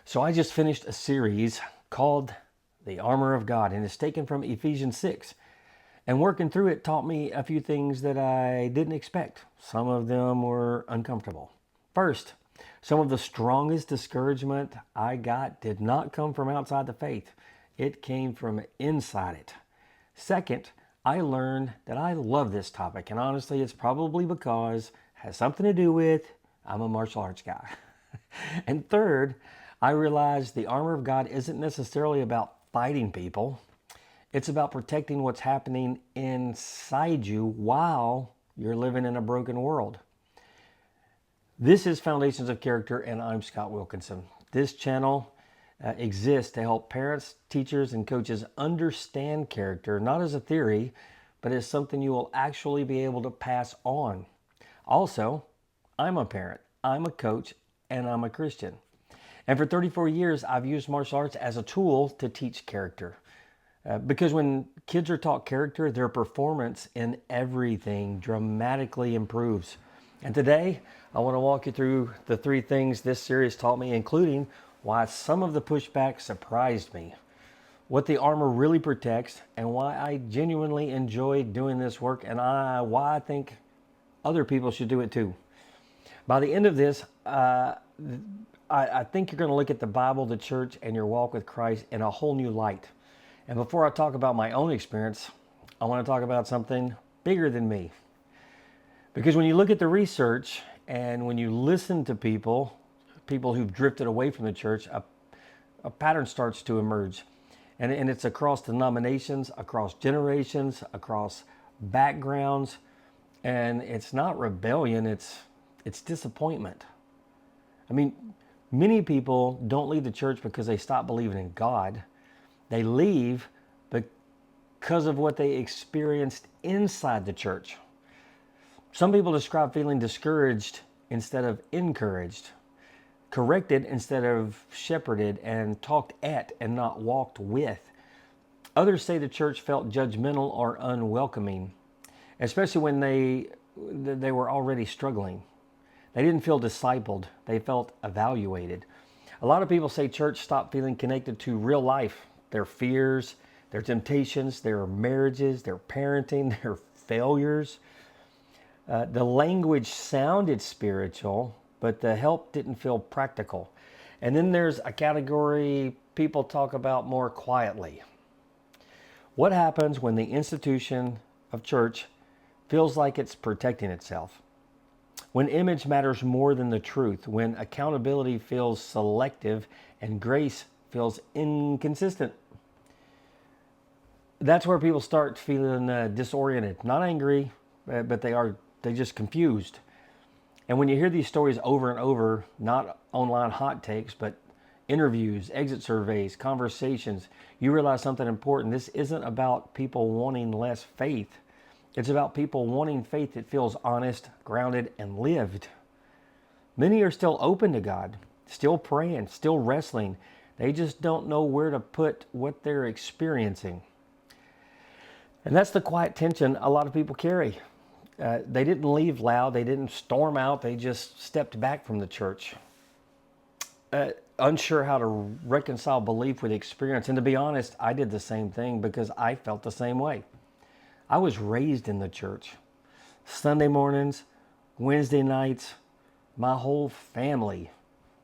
So I just finished a series called The Armor of God, and it's taken from Ephesians 6. And working through it taught me a few things that I didn't expect. Some of them were uncomfortable. First, some of the strongest discouragement I got did not come from outside the faith. It came from inside it. Second, I learned that I love this topic, and honestly, it's probably because it has something to do with I'm a martial arts guy. And third, I realized the armor of God isn't necessarily about fighting people. It's about protecting what's happening inside you while you're living in a broken world. This is Foundations of Character, and I'm Scott Wilkinson. This channel exists to help parents, teachers, and coaches understand character, not as a theory, but as something you will actually be able to pass on. Also, I'm a parent, I'm a coach, and I'm a Christian. And for 34 years, I've used martial arts as a tool to teach character. Because when kids are taught character, their performance in everything dramatically improves. And today, I want to walk you through the 3 things this series taught me, including why some of the pushback surprised me, what the armor really protects, and why I genuinely enjoy doing this work, and why I think other people should do it too. By the end of this, I think you're going to look at the Bible, the church, and your walk with Christ in a whole new light. And before I talk about my own experience, I want to talk about something bigger than me. Because when you look at the research and when you listen to people who've drifted away from the church, a pattern starts to emerge. And it's across denominations, across generations, across backgrounds. And it's not rebellion, it's disappointment. I mean, many people don't leave the church because they stop believing in God. They leave because of what they experienced inside the church. Some people describe feeling discouraged instead of encouraged, corrected instead of shepherded, and talked at and not walked with. Others say the church felt judgmental or unwelcoming, especially when they were already struggling. They didn't feel discipled. They felt evaluated. A lot of people say church stopped feeling connected to real life, their fears, their temptations, their marriages, their parenting, their failures. The language sounded spiritual, but the help didn't feel practical. And then there's a category people talk about more quietly. What happens when the institution of church feels like it's protecting itself? When image matters more than the truth, when accountability feels selective and grace feels inconsistent. That's where people start feeling disoriented, not angry, but they just confused. And when you hear these stories over and over, not online hot takes, but interviews, exit surveys, conversations, you realize something important. This isn't about people wanting less faith. It's about people wanting faith that feels honest, grounded, and lived. Many are still open to God, still praying, still wrestling. They just don't know where to put what they're experiencing. And that's the quiet tension a lot of people carry. They didn't leave loud. They didn't storm out. They just stepped back from the church. Unsure how to reconcile belief with experience. And to be honest, I did the same thing because I felt the same way. I was raised in the church. Sunday mornings, Wednesday nights, my whole family,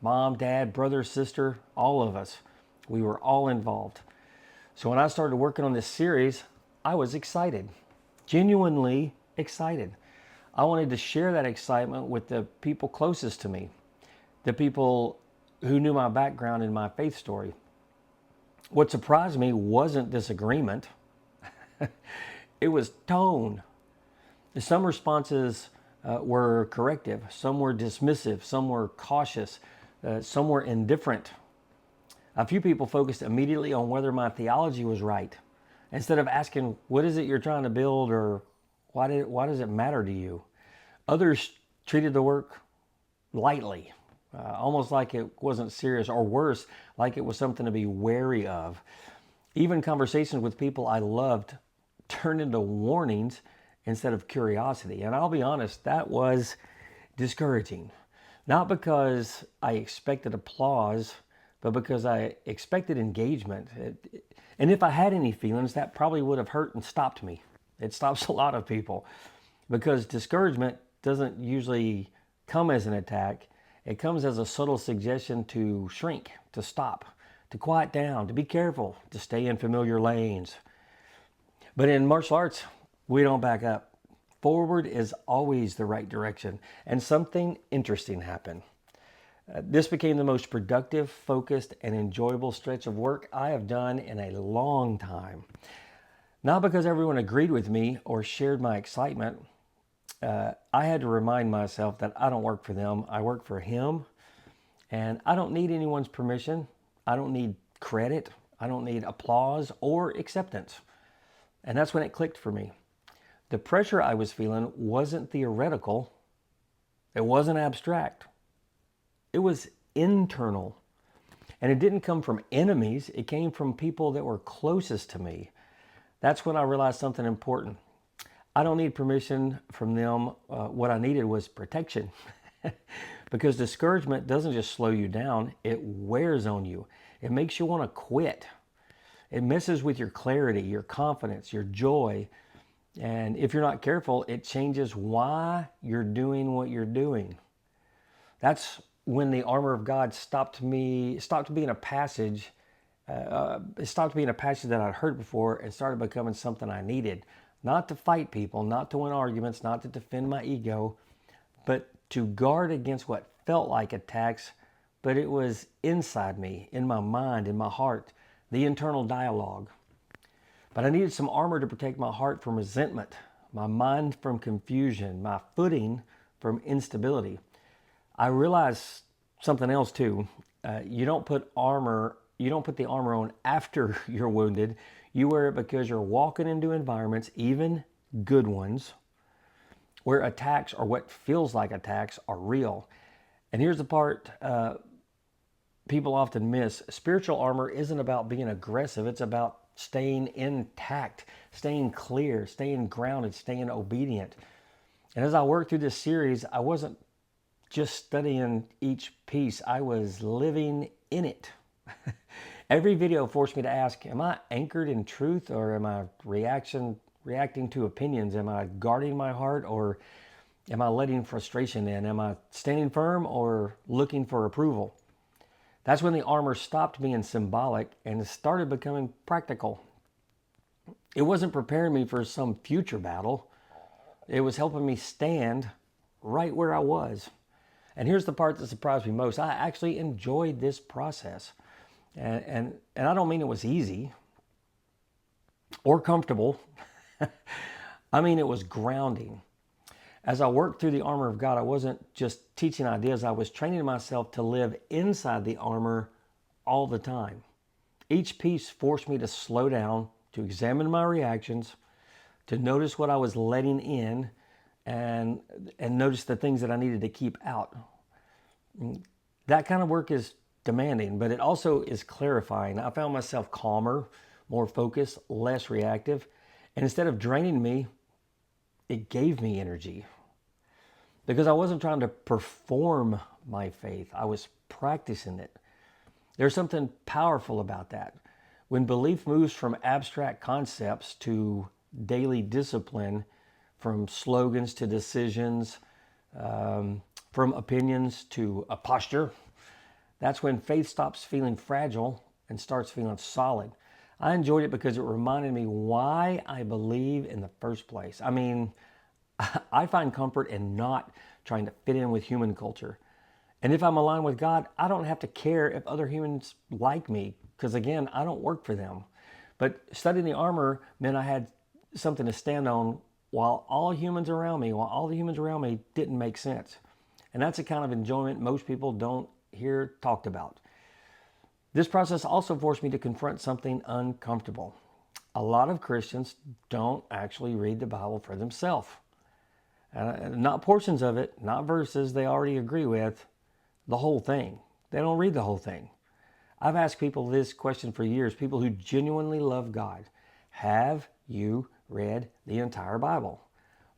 mom, dad, brother, sister, all of us, we were all involved. So when I started working on this series, I was excited, genuinely excited. I wanted to share that excitement with the people closest to me, the people who knew my background and my faith story. What surprised me wasn't disagreement. It was tone. Some responses were corrective, some were dismissive, some were cautious, some were indifferent. A few people focused immediately on whether my theology was right, instead of asking, what is it you're trying to build, or why does it matter to you? Others treated the work lightly, almost like it wasn't serious, or worse, like it was something to be wary of. Even conversations with people I loved turned into warnings instead of curiosity. And I'll be honest, that was discouraging. Not because I expected applause, but because I expected engagement. And if I had any feelings, that probably would have hurt and stopped me. It stops a lot of people because discouragement doesn't usually come as an attack. It comes as a subtle suggestion to shrink, to stop, to quiet down, to be careful, to stay in familiar lanes. But in martial arts, we don't back up. Forward is always the right direction, and something interesting happened. This became the most productive, focused, and enjoyable stretch of work I have done in a long time. Not because everyone agreed with me or shared my excitement. I had to remind myself that I don't work for them. I work for Him. And I don't need anyone's permission. I don't need credit. I don't need applause or acceptance. And that's when it clicked for me. The pressure I was feeling wasn't theoretical. It wasn't abstract. It was internal. And it didn't come from enemies. It came from people that were closest to me. That's when I realized something important. I don't need permission from them. What I needed was protection. Because discouragement doesn't just slow you down, it wears on you. It makes you want to quit. It messes with your clarity, your confidence, your joy. And if you're not careful, it changes why you're doing what you're doing. That's when the armor of God stopped being a passage. It stopped being a passage that I'd heard before and started becoming something I needed. Not to fight people, not to win arguments, not to defend my ego, but to guard against what felt like attacks, but it was inside me, in my mind, in my heart, the internal dialogue. But I needed some armor to protect my heart from resentment, my mind from confusion, my footing from instability. I realized something else too. You don't put the armor on after you're wounded. You wear it because you're walking into environments, even good ones, where attacks or what feels like attacks are real. And here's the part people often miss. Spiritual armor isn't about being aggressive. It's about staying intact, staying clear, staying grounded, staying obedient. And as I worked through this series, I wasn't just studying each piece. I was living in it. Every video forced me to ask, am I anchored in truth or am I reacting to opinions? Am I guarding my heart or am I letting frustration in? Am I standing firm or looking for approval? That's when the armor stopped being symbolic and started becoming practical. It wasn't preparing me for some future battle. It was helping me stand right where I was. And here's the part that surprised me most. I actually enjoyed this process. And I don't mean it was easy or comfortable. I mean, it was grounding. As I worked through the armor of God, I wasn't just teaching ideas. I was training myself to live inside the armor all the time. Each piece forced me to slow down, to examine my reactions, to notice what I was letting in, and notice the things that I needed to keep out. That kind of work is demanding, but it also is clarifying. I found myself calmer, more focused, less reactive. And instead of draining me, it gave me energy. Because I wasn't trying to perform my faith. I was practicing it. There's something powerful about that. When belief moves from abstract concepts to daily discipline, from slogans to decisions, from opinions to a posture, that's when faith stops feeling fragile and starts feeling solid. I enjoyed it because it reminded me why I believe in the first place. I mean, I find comfort in not trying to fit in with human culture. And if I'm aligned with God, I don't have to care if other humans like me, because again, I don't work for them. But studying the armor meant I had something to stand on while all the humans around me didn't make sense. And that's a kind of enjoyment most people don't hear talked about. This process also forced me to confront something uncomfortable. A lot of Christians don't actually read the Bible for themselves. Not portions of it, not verses they already agree with, the whole thing. They don't read the whole thing. I've asked people this question for years, people who genuinely love God. Have you read the entire Bible?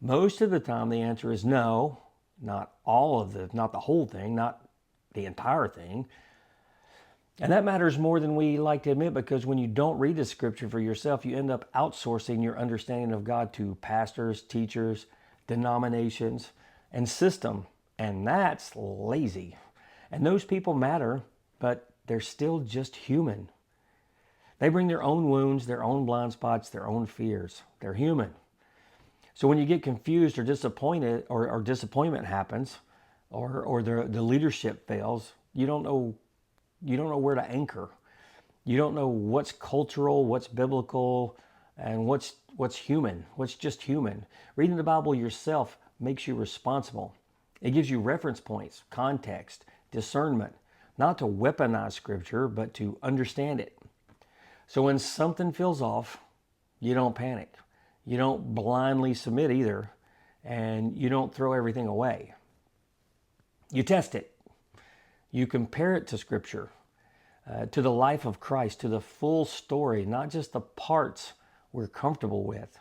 Most of the time the answer is no, not the whole thing, not the entire thing. And that matters more than we like to admit, because when you don't read the scripture for yourself, you end up outsourcing your understanding of God to pastors, teachers, denominations, and system. And that's lazy. And those people matter, but they're still just human. They bring their own wounds, their own blind spots, their own fears. They're human. So when you get confused or disappointed, or disappointment happens, or the leadership fails, you don't know where to anchor. You don't know what's cultural, what's biblical, and what's human, what's just human. Reading the Bible yourself makes you responsible. It gives you reference points, context, discernment, not to weaponize scripture, but to understand it. So when something feels off, you don't panic. You don't blindly submit either, and you don't throw everything away. You test it. You compare it to scripture, to the life of Christ, to the full story, not just the parts we're comfortable with.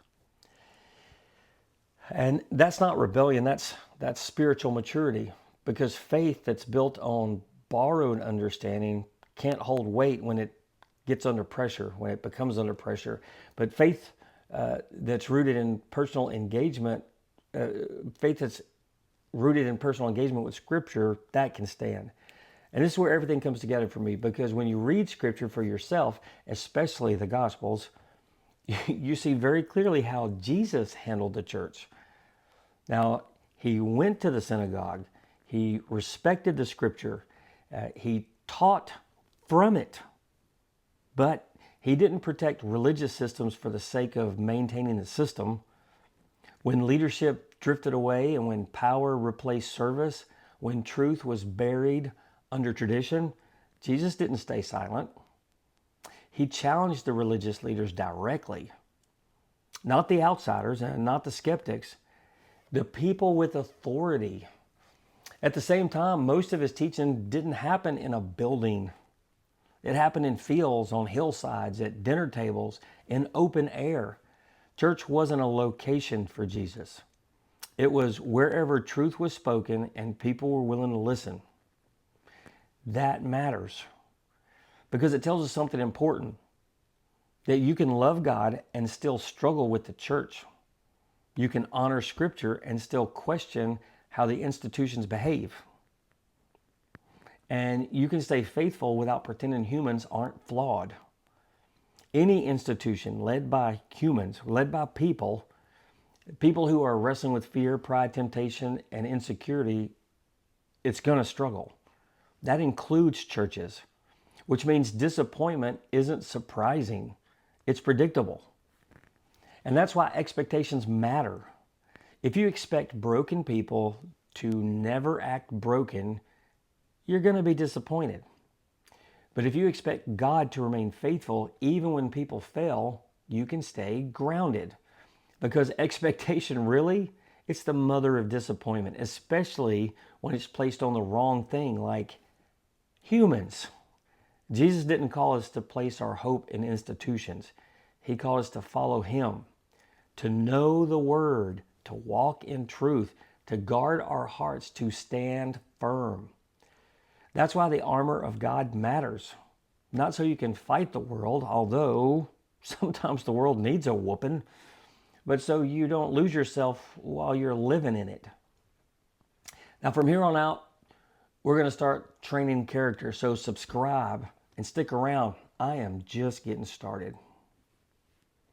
And that's not rebellion, that's spiritual maturity, because faith that's built on borrowed understanding can't hold weight when it gets under pressure, when it becomes under pressure. But faith that's rooted in personal engagement, faith that's rooted in personal engagement with Scripture, that can stand. And this is where everything comes together for me, because when you read Scripture for yourself, especially the Gospels, you see very clearly how Jesus handled the church. Now, he went to the synagogue. He respected the Scripture. He taught from it. But he didn't protect religious systems for the sake of maintaining the system. When leadership drifted away and when power replaced service, when truth was buried under tradition, Jesus didn't stay silent. He challenged the religious leaders directly. Not the outsiders and not the skeptics, the people with authority. At the same time, most of his teaching didn't happen in a building. It happened in fields, on hillsides, at dinner tables, in open air. Church wasn't a location for Jesus. It was wherever truth was spoken and people were willing to listen. That matters, because it tells us something important, that you can love God and still struggle with the church. You can honor Scripture and still question how the institutions behave. And you can stay faithful without pretending humans aren't flawed. Any institution led by humans, led by people who are wrestling with fear, pride, temptation, and insecurity, it's going to struggle. That includes churches, which means disappointment isn't surprising. It's predictable. And that's why expectations matter. If you expect broken people to never act broken, you're going to be disappointed. But if you expect God to remain faithful even when people fail, you can stay grounded. Because expectation, really, it's the mother of disappointment, especially when it's placed on the wrong thing, like humans. Jesus didn't call us to place our hope in institutions. He called us to follow Him, to know the Word, to walk in truth, to guard our hearts, to stand firm. That's why the armor of God matters. Not so you can fight the world, although sometimes the world needs a whooping, but so you don't lose yourself while you're living in it. Now, from here on out, we're going to start training character. So subscribe and stick around. I am just getting started.